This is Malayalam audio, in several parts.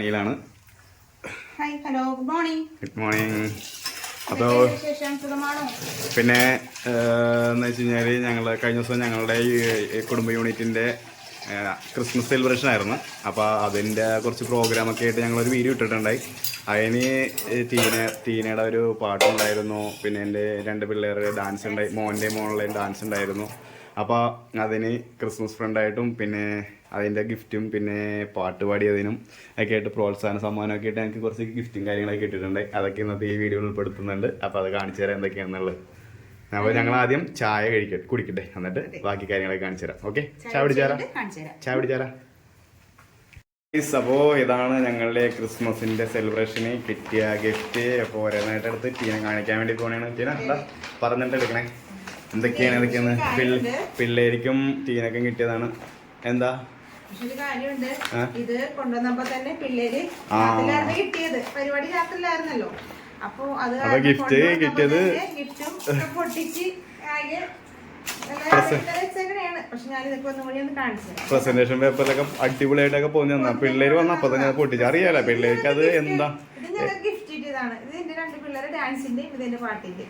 ാണ്. Hello, good morning. Good morning. അപ്പോൾ പിന്നെ എന്ന് വെച്ച് കഴിഞ്ഞാൽ ഞങ്ങൾ കഴിഞ്ഞ ദിവസം ഞങ്ങളുടെ ഈ കുടുംബ യൂണിറ്റിൻ്റെ ക്രിസ്മസ് സെലിബ്രേഷൻ ആയിരുന്നു. അപ്പോൾ അതിൻ്റെ കുറച്ച് പ്രോഗ്രാമൊക്കെ ആയിട്ട് ഞങ്ങളൊരു വീഡിയോ ഇട്ടിട്ടുണ്ടായി. അതിന് ടീനയുടെ ഒരു പാട്ടുണ്ടായിരുന്നു, പിന്നെ എൻ്റെ 2 പിള്ളേർ ഡാൻസ് ഉണ്ടായി, മോളുടെയും ഡാൻസ് ഉണ്ടായിരുന്നു. അപ്പോൾ അതിന് ക്രിസ്മസ് ഫ്രണ്ടായിട്ടും പിന്നെ അതിൻ്റെ ഗിഫ്റ്റും പിന്നെ പാട്ട് പാടിയതിനും ഒക്കെ ആയിട്ട് പ്രോത്സാഹന സമ്മാനമൊക്കെ ആയിട്ട് ഞങ്ങൾക്ക് കുറച്ച് ഗിഫ്റ്റും കാര്യങ്ങളൊക്കെ ഇട്ടിട്ടുണ്ട്. അതൊക്കെ ഇന്നത്തെ ഈ വീഡിയോയിൽ ഉൾപ്പെടുത്തുന്നുണ്ട്. അപ്പോൾ അത് കാണിച്ചു തരാം എന്തൊക്കെയാണെന്നുള്ളത്. അപ്പോൾ ഞങ്ങൾ ആദ്യം ചായ കുടിക്കട്ടെ, എന്നിട്ട് ബാക്കി കാര്യങ്ങളൊക്കെ കാണിച്ചു തരാം. ഓക്കെ, ചായ പിടിച്ചാരാ. അപ്പോൾ ഇതാണ് ഞങ്ങളുടെ ക്രിസ്മസിൻ്റെ സെലിബ്രേഷന് കിട്ടിയ ഗിഫ്റ്റ്. അപ്പോൾ ഓരോന്നായിട്ട് എടുത്ത് ടീനെ കാണിക്കാൻ വേണ്ടി പോകണേണ്. ടീന എന്താ പറഞ്ഞിട്ട് എടുക്കണേ, എന്തൊക്കെയാണ് പിള്ളേർക്കും ടീനൊക്കെ കിട്ടിയതാണ്. എന്താ ഒരു കാര്യമുണ്ട്, ഇത് കൊണ്ടുവന്നപ്പോ തന്നെ പിള്ളേര് കിട്ടിയത് പരിപാടി രാത്രിയിലായിരുന്നല്ലോ. അപ്പൊ അത് ഗിഫ്റ്റ് കിട്ടിയത് ഗിഫ്റ്റും പൊട്ടിച്ച് പ്രസന്റേഷൻ പേപ്പറിലൊക്കെ അടിപൊളിയായിട്ടൊക്കെ പോയി തന്നാ പിള്ളേര് വന്ന അപ്പൊ തന്നെ പൊട്ടിച്ച് അറിയാലോ പിള്ളേർക്ക് അത് എന്താ. ഇത് ഗിഫ്റ്റ് കിട്ടിയതാണ്. ഇത് എന്റെ 2 പിള്ളേരെ ഡാൻസിന്റെ ഇതിന്റെ പാട്ടിന്റെ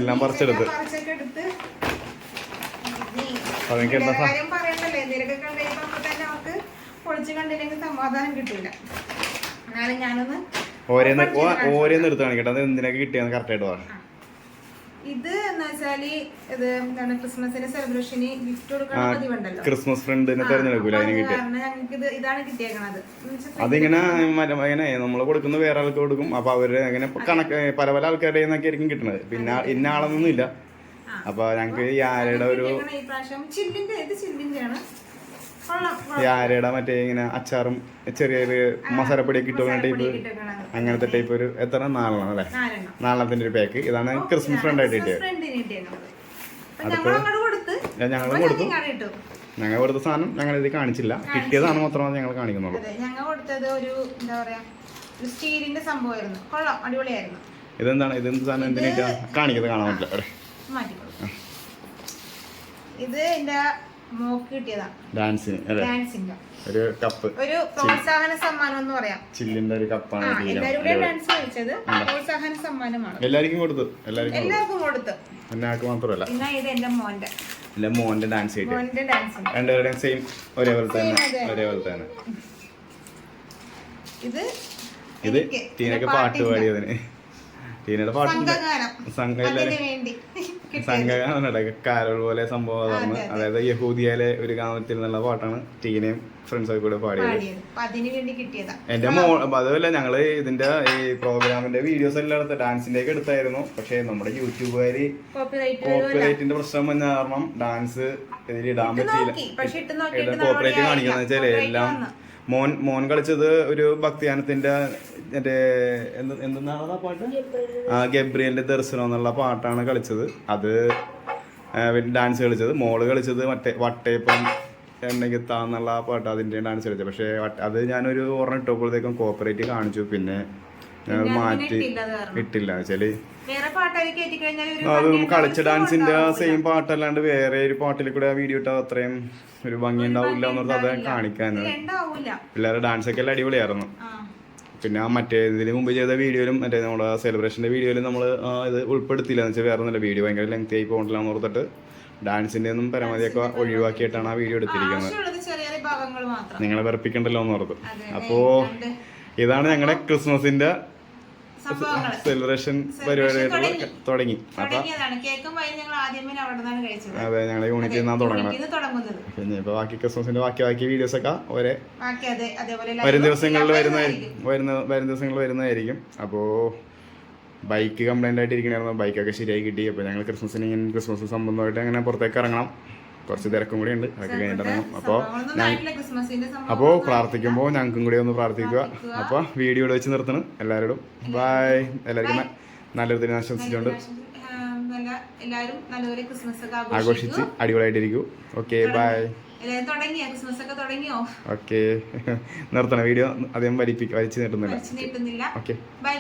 എല്ലാം പറിച്ചെടുത്ത് പറയണ്ടല്ലോ. എന്തെങ്കിലുമൊക്കെ കണ്ടുകഴിയുമ്പോ തന്നെ അവർക്ക് പൊളിച്ച് കണ്ടില്ലെങ്കിൽ സമാധാനം കിട്ടൂല. എന്നാലും ഞാനൊന്ന് ഓരോന്ന് എടുത്ത് കാണിക്കട്ടെ, അത് എന്തിനൊക്കെ കിട്ടിയെന്ന് കറക്റ്റ് ആയിട്ട് പറയാം. ഇത് എന്ന് വെച്ചാല് ഇത് എന്താണ് ക്രിസ്മസിന്റെ സെലിബ്രേഷന് ഗിഫ്റ്റ് കൊടുക്കുന്ന പതിവുണ്ടല്ലോ. ക്രിസ്മസ് ഫ്രണ്ടിനെ തെരഞ്ഞെടുക്കൂല, അതിന് കിട്ടിയ ഇതാണ് കിട്ടിയേക്കണത്. അതിങ്ങനെ നമ്മള് കൊടുക്കുന്ന വേറെ ആൾക്ക് കൊടുക്കും. അപ്പൊ അവര് അങ്ങനെ കണക്ക് പല ആൾക്കാരുടെ നിന്നൊക്കെ ആയിരിക്കും കിട്ടുന്നത്. പിന്നെ ഇന്ന ആളൊന്നും ഇല്ല. അപ്പൊ ഞങ്ങക്ക് യാരയുടെ ഒരു യാരയുടെ മറ്റേ ഇങ്ങനെ അച്ചാറും ചെറിയൊരു മസാലപ്പൊടിയൊക്കെ ഇട്ടുന്ന ടൈപ്പ്, അങ്ങനത്തെ ടൈപ്പ് ഒരു എത്ര 4 അല്ലേ, 4 ഒരു പാക്ക്. ഇതാണ് ക്രിസ്മസ് ഫ്രണ്ട് ആയിട്ട് കിട്ടിയത്. അതിപ്പോ ഞങ്ങളും കൊടുത്തു. ഞങ്ങൾ കൊടുത്ത സാധനം ഞങ്ങൾ ഇത് കാണിച്ചില്ല, കിട്ടിയതാണ് മാത്രമാണ് ഞങ്ങൾ കാണിക്കുന്നുള്ളൂ. ഞങ്ങൾ കൊടുത്തത് ഒരു എന്താ പറയാ ഒരു സ്റ്റീലിന്റെ സംഭവമായിരുന്നു. കൊള്ളാം, അടിപൊളിയായിരുന്നു. ഇതെന്താണ്, ഇതെന്ത് സാധനം, എന്തിനാ കാണിക്കുന്നത് കാണാൻ പറ്റില്ല. ഇത് എന്റെ മോക്ക് കിട്ടിയതാ ഡാൻസിന് ഒരു കപ്പ്, ഒരു പ്രോത്സാഹന സമ്മാനം എന്ന് പറയാം. ചില്ലിന്റെ ഒരു കപ്പാണ്. ഡാൻസ് കളിച്ചത് പ്രോത്സാഹന സമ്മാനമാണ്. എല്ലാവർക്കും കൊടുത്തു. എന്നാക്ക് മാത്രമല്ല, ഇത് എന്റെ മോന്റെ ഡാൻസ് രണ്ടുപേരുടെയും സെയിം ഒരേപോലെ തന്നെ. ഇത് ടീനൊക്കെ പാട്ട് പാടിയതിന്, ടീനയുടെ പാട്ടുണ്ട് സംഘഗാനം കാരോൾ പോലെ സംഭവം അതാണ്. അതായത് യഹൂദിയയിലെ ഒരു ഗാനത്തിൽ നിന്നുള്ള പാട്ടാണ് ടീനയും ഫ്രണ്ട്സൊക്കെ കൂടെ പാടിയത്. എന്റെ അതുമല്ല, ഞങ്ങള് ഇതിന്റെ ഈ പ്രോഗ്രാമിന്റെ വീഡിയോസ് എല്ലാം എടുത്ത ഡാൻസിന്റെ ഒക്കെ എടുത്തായിരുന്നു. പക്ഷെ നമ്മുടെ യൂട്യൂബുകാര് കോപ്പിറൈറ്റിന്റെ പ്രശ്നം വന്ന കാരണം ഡാൻസ് ഇതിൽ ഇടാൻ പറ്റിയില്ല. കോപ്പിറൈറ്റ് കാണിക്കുന്ന വെച്ചാല് എല്ലാം മോൻ കളിച്ചത് ഒരു ഭക്തിഗാനത്തിന്റെ മറ്റേ എന്തെന്നാണ് ആ പാട്ട്, ഗബ്രിയലിന്റെ ദർശനം എന്നുള്ള പാട്ടാണ് കളിച്ചത്. അത് ഡാൻസ് കളിച്ചത്. മോള് കളിച്ചത് മറ്റേ വട്ടയപ്പം എണ്ണകിത്ത എന്നുള്ള പാട്ട്, അതിന്റെ ഡാൻസ് കളിച്ചത്. പക്ഷെ അത് ഞാനൊരു ഓർമ്മ ഇട്ടപ്പോഴത്തേക്കും കോപ്പറേറ്റ് കാണിച്ചു. പിന്നെ ഞാൻ മാറ്റി ഇട്ടില്ല വെച്ചാല് അത് കളിച്ച ഡാൻസിന്റെ സെയിം പാട്ടല്ലാണ്ട് വേറെ ഒരു പാട്ടിൽ കൂടെ വീഡിയോ ഇട്ടാൽ അത്രയും ഒരു ഭംഗി ഉണ്ടാവില്ല എന്നുള്ളത് അത് കാണിക്കാൻ. പിള്ളേരുടെ ഡാൻസ് ഒക്കെ എല്ലാം അടിപൊളിയായിരുന്നു. പിന്നെ മറ്റേ ഇതിന് മുമ്പ് ചെയ്ത വീഡിയോയിലും മറ്റേ നമ്മുടെ സെലിബ്രേഷൻ്റെ വീഡിയോയിലും നമ്മൾ ഇത് ഉൾപ്പെടുത്തില്ല എന്ന് വെച്ചാൽ വേറെ ഒന്നുമില്ല, വീഡിയോ ഭയങ്കര ലെങ്തി ആയി പോകണ്ടില്ല എന്ന് ഓർത്തിട്ട് ഡാൻസിൻ്റെ ഒന്നും പരമാവധിയൊക്കെ ഒഴിവാക്കിയിട്ടാണ് ആ വീഡിയോ എടുത്തിരിക്കുന്നത്. നിങ്ങളെ വെറുപ്പിക്കണ്ടല്ലോ എന്ന് ഓർത്ത്. അപ്പോൾ ഇതാണ് ഞങ്ങളുടെ ക്രിസ്മസിൻ്റെ സെലിബ്രേഷൻ പരിപാടിയായിട്ട് തുടങ്ങി. അതെ, ഞങ്ങളെ യൂണിറ്റിൽ നിന്നാണ് തുടങ്ങണം. പിന്നെ ഇപ്പൊ ബാക്കി ക്രിസ്മസിന്റെ ബാക്കി വീഡിയോസ് ഒക്കെ വരും ദിവസങ്ങളിൽ വരുന്നതായിരിക്കും. അപ്പോ ബൈക്ക് കംപ്ലൈന്റ് ആയിട്ട് ഇരിക്കണായിരുന്നു, ബൈക്കൊക്കെ ശരിയായി കിട്ടി. അപ്പോൾ ഞങ്ങൾ ക്രിസ്മസ് സംബന്ധമായിട്ട് അങ്ങനെ പുറത്തേക്ക് ഇറങ്ങണം. കുറച്ച് തിരക്കും കൂടി ഉണ്ട്, അതൊക്കെ കഴിഞ്ഞിട്ട് ഇറങ്ങും. അപ്പോൾ പ്രാർത്ഥിക്കുമ്പോൾ ഞങ്ങൾക്കും കൂടി ഒന്ന് പ്രാർത്ഥിക്കുക. അപ്പോൾ വീഡിയോ വെച്ച് നിർത്തണം. എല്ലാവരോടും ബൈ. എല്ലാവർക്കും നല്ലൊരു ദിനം ആശംസിച്ചുകൊണ്ട് ആഘോഷിച്ച് അടിപൊളിയായിട്ടിരിക്കും. Okay, bye. ഓക്കെ, നിർത്തണം. വീഡിയോ അധികം വലിച്ചു നീട്ടുന്നില്ല. Okay, by.